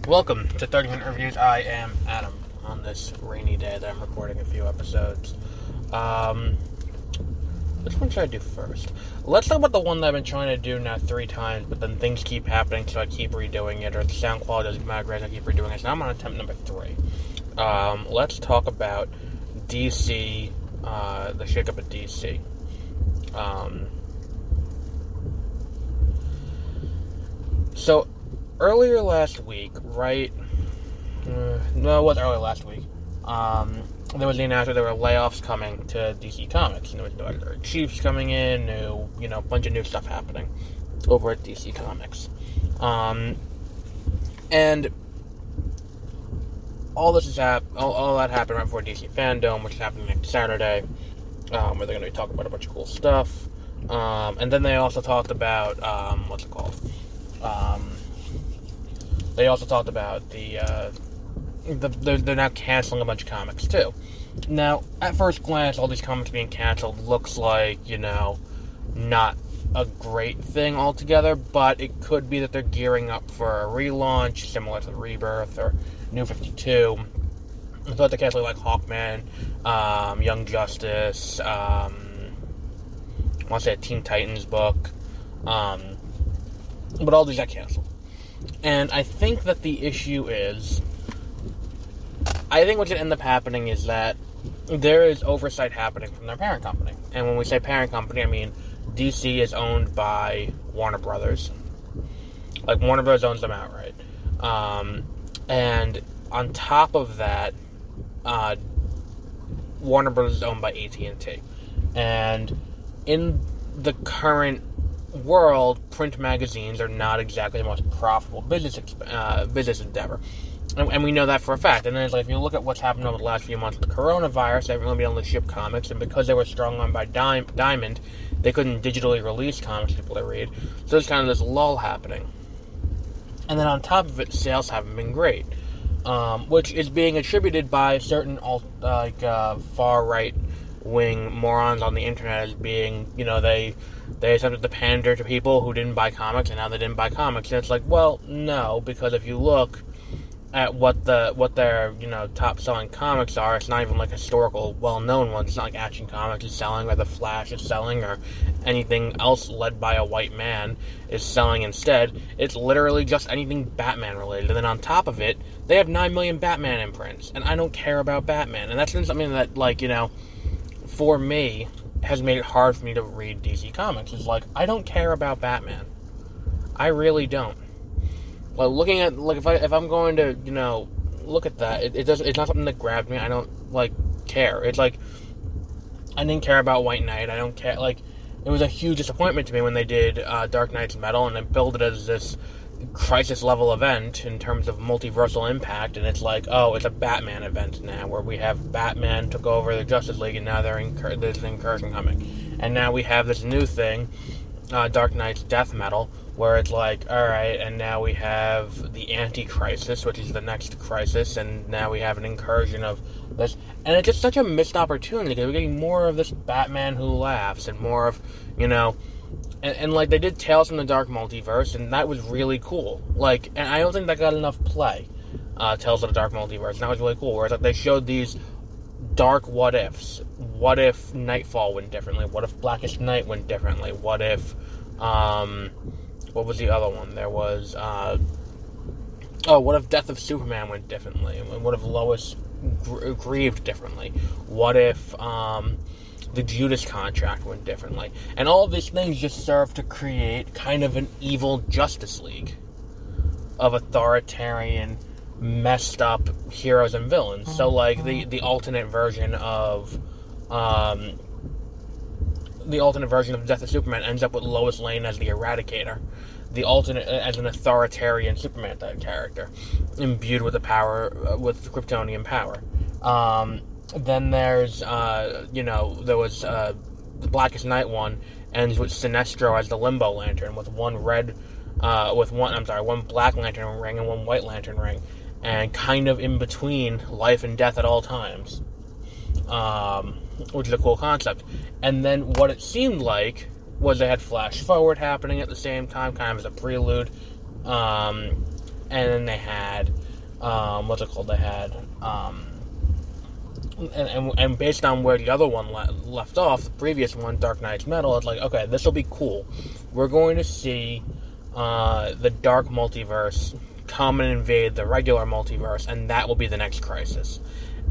Welcome to 30 Minute Reviews. I am Adam on this rainy day that I'm recording a few episodes. Which one should I do first? Let's talk about the one that I've been trying to do now 3 times, but then things keep happening, so I keep redoing it, or the sound quality doesn't matter, great, I keep redoing it. So now I'm on attempt number 3. Let's talk about DC, the shakeup at DC. So, earlier last week, right? No, it wasn't earlier last week. There was the announcement there were layoffs coming to DC Comics. And there was new editor-in-chiefs coming in, a bunch of new stuff happening over at DC Comics. And all this is all that happened right before DC Fandom, which is happening next Saturday, where they're going to be talking about a bunch of cool stuff. And then they also talked about, what's it called? They also talked about they're now canceling a bunch of comics, too. Now, at first glance, all these comics being canceled looks like, not a great thing altogether, but it could be that they're gearing up for a relaunch, similar to Rebirth or New 52. So they're canceling, like, Hawkman, Young Justice, I want to say a Teen Titans book, but all these got canceled. And I think that the issue is, I think what's going to end up happening is that there is oversight happening from their parent company. And when we say parent company, I mean DC is owned by Warner Brothers. Like, Warner Brothers owns them outright. And on top of that, Warner Brothers is owned by AT&T. And in the current world, print magazines are not exactly the most profitable business endeavor. And we know that for a fact. And then it's like, if you look at what's happened over the last few months with the coronavirus, they haven't really been able to ship comics, and because they were strung on by Diamond, they couldn't digitally release comics for people to read. So there's kind of this lull happening. And then on top of it, sales haven't been great, which is being attributed by certain far-right wing morons on the internet as being, they attempted to pander to people who didn't buy comics, and now they didn't buy comics. And it's like, well, no, because if you look at what their top selling comics are, it's not even like historical well-known ones. It's not like Action Comics is selling, or The Flash is selling, or anything else led by a white man is selling instead. It's literally just anything Batman related. And then on top of it, they have 9 million Batman imprints, and I don't care about Batman. And that's been something that, for me, has made it hard for me to read DC Comics. It's like, I don't care about Batman. I really don't. Like, looking at, if I'm going to, look at that, it's not something that grabbed me. I don't, care. It's like, I didn't care about White Knight. I don't care, it was a huge disappointment to me when they did Dark Knight's Metal, and they billed it as this crisis-level event in terms of multiversal impact, and it's like, oh, it's a Batman event now, where we have Batman took over the Justice League, and now there's an incursion coming. And now we have this new thing, Dark Knight's Death Metal, where it's like, alright, and now we have the Anti-Crisis, which is the next crisis, and now we have an incursion of this. And it's just such a missed opportunity, because we're getting more of this Batman who laughs, and more of, and they did Tales from the Dark Multiverse, and that was really cool. And I don't think that got enough play, Tales of the Dark Multiverse, and that was really cool, whereas they showed these dark what-ifs. What if Nightfall went differently? What if Blackest Night went differently? What if, what was the other one? There was, what if Death of Superman went differently? What if Lois grieved differently? What if, the Judas Contract went differently? And all of these things just serve to create kind of an evil Justice League of authoritarian, messed up heroes and villains. So, the alternate version of, Death of Superman ends up with Lois Lane as the Eradicator. The alternate as an authoritarian Superman type character, imbued with the power, with Kryptonian power. Then there's, there was the Blackest Night one, ends with Sinestro as the Limbo Lantern, with one Black Lantern ring and one White Lantern ring, and kind of in between life and death at all times, which is a cool concept. And then what it seemed like was they had Flash Forward happening at the same time, kind of as a prelude, and then they had, what's it called? They had, and based on where the other one left off, the previous one, Dark Knight's Metal, it's like, okay, this will be cool. We're going to see the dark multiverse come and invade the regular multiverse, and that will be the next Crisis.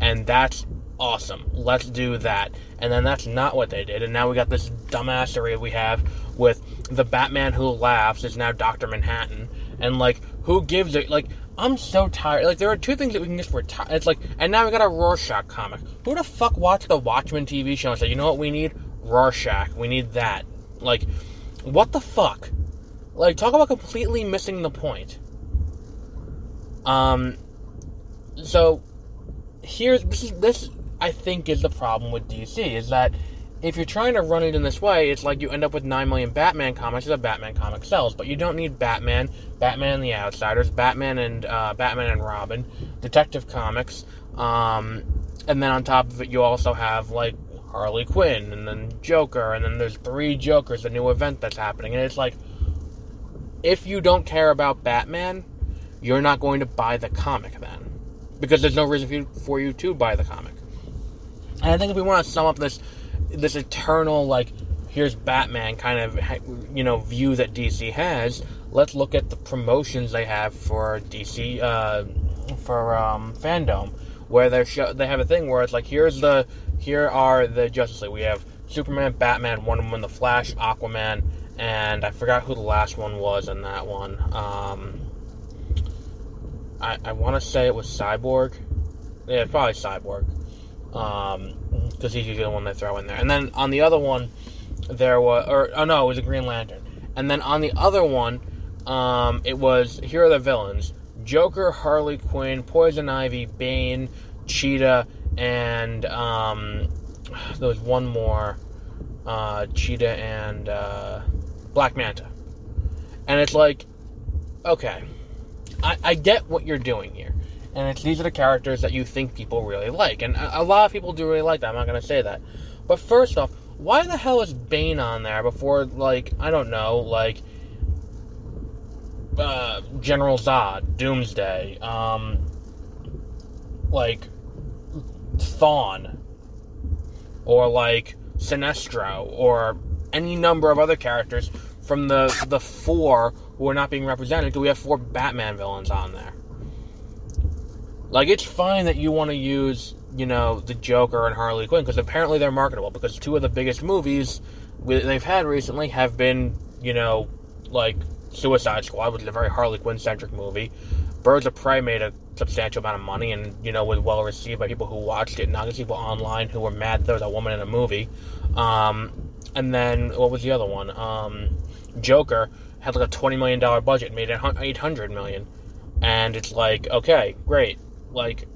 And that's awesome. Let's do that. And then that's not what they did, and now we got this dumbassery we have with the Batman who laughs is now Dr. Manhattan, and, like, who gives it, like, I'm so tired. Like, there are two things that we can just retire. It's like, and now we got a Rorschach comic. Who the fuck watched the Watchmen TV show and said, you know what we need? Rorschach. We need that. Like, what the fuck? Like, talk about completely missing the point. So, this I think is the problem with DC, is that if you're trying to run it in this way, it's like you end up with 9 million Batman comics as a Batman comic sells, but you don't need Batman, Batman and the Outsiders, Batman and Robin, Detective Comics, and then on top of it you also have, like, Harley Quinn, and then Joker, and then there's 3 Jokers, the new event that's happening, and it's like, if you don't care about Batman, you're not going to buy the comic then, because there's no reason for you to buy the comic. And I think if we want to sum up this eternal, like, here's Batman kind of, you know, view that DC has, let's look at the promotions they have for DC, for Fandom, where they have a thing where it's like, here are the Justice League. We have Superman, Batman, Wonder Woman, The Flash, Aquaman, and I forgot who the last one was in that one. I want to say it was Cyborg. Yeah, probably Cyborg. Because he's usually the one they throw in there. And then on the other one, it was a Green Lantern. And then on the other one, it was, here are the villains: Joker, Harley Quinn, Poison Ivy, Bane, Cheetah, and there was one more, Cheetah and Black Manta. And it's like, okay, I get what you're doing here. And these are the characters that you think people really like. And a lot of people do really like that. I'm not going to say that. But first off, why the hell is Bane on there before, like, I don't know, like, General Zod, Doomsday, like, Thawne, or, like, Sinestro, or any number of other characters from the 4 who are not being represented, because we have 4 Batman villains on there. Like, it's fine that you want to use, you know, the Joker and Harley Quinn, because apparently they're marketable, because 2 of the biggest movies they've had recently have been, you know, like Suicide Squad, which is a very Harley Quinn-centric movie. Birds of Prey made a substantial amount of money and, you know, was well received by people who watched it, not just people online who were mad that there was a woman in a movie. And then, what was the other one? Joker had like a $20 million budget and made $800 million. And it's like, okay, great. Like,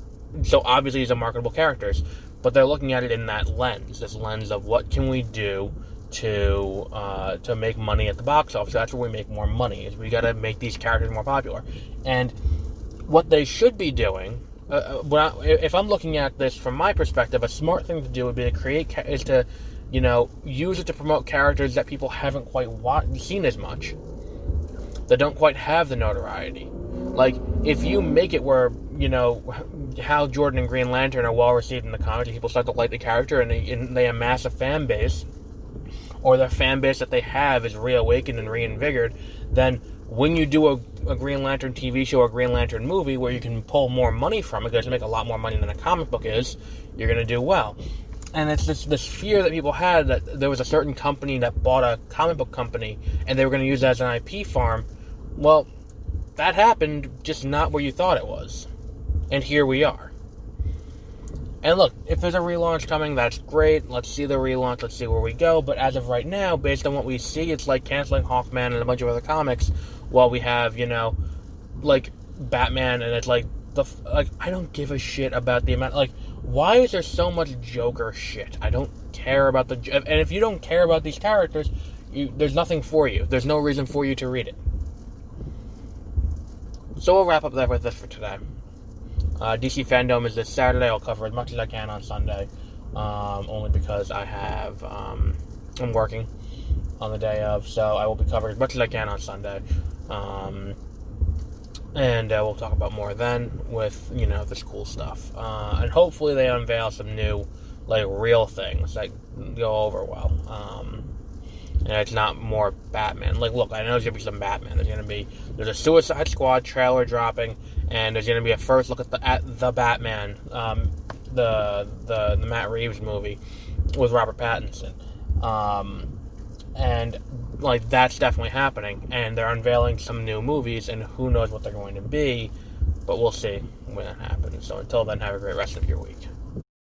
so obviously these are marketable characters, but they're looking at it in that lens, this lens of what can we do to make money at the box office. That's where we make more money, is we gotta make these characters more popular. And what they should be doing, if I'm looking at this from my perspective, a smart thing to do would be to you know, use it to promote characters that people haven't quite seen as much, that don't quite have the notoriety. Like, if you make it where, you know, Hal Jordan and Green Lantern are well received in the comics, and people start to like the character, and they amass a fan base, or the fan base that they have is reawakened and reinvigorated, then when you do a Green Lantern TV show or Green Lantern movie where you can pull more money from it, because you make a lot more money than a comic book is, you're going to do well. And it's this fear that people had that there was a certain company that bought a comic book company, and they were going to use it as an IP farm. Well, that happened, just not where you thought it was. And here we are. And look, if there's a relaunch coming, that's great. Let's see the relaunch, let's see where we go. But as of right now, based on what we see, it's like canceling Hawkman and a bunch of other comics while we have, you know, like, Batman, and it's like, I don't give a shit about the amount, like, why is there so much Joker shit? I don't care about and if you don't care about these characters, there's nothing for you. There's no reason for you to read it. So we'll wrap up there with this for today. DC Fandom is this Saturday. I'll cover as much as I can on Sunday, only because I'm working on the day of, so I will be covering as much as I can on Sunday. And we'll talk about more then with, this cool stuff. And hopefully they unveil some new, real things that go over well. And it's not more Batman. Look, I know there's going to be some Batman. There's a Suicide Squad trailer dropping, and there's going to be a first look at the Batman, the Matt Reeves movie with Robert Pattinson. And that's definitely happening, and they're unveiling some new movies, and who knows what they're going to be, but we'll see when that happens. So until then, have a great rest of your week.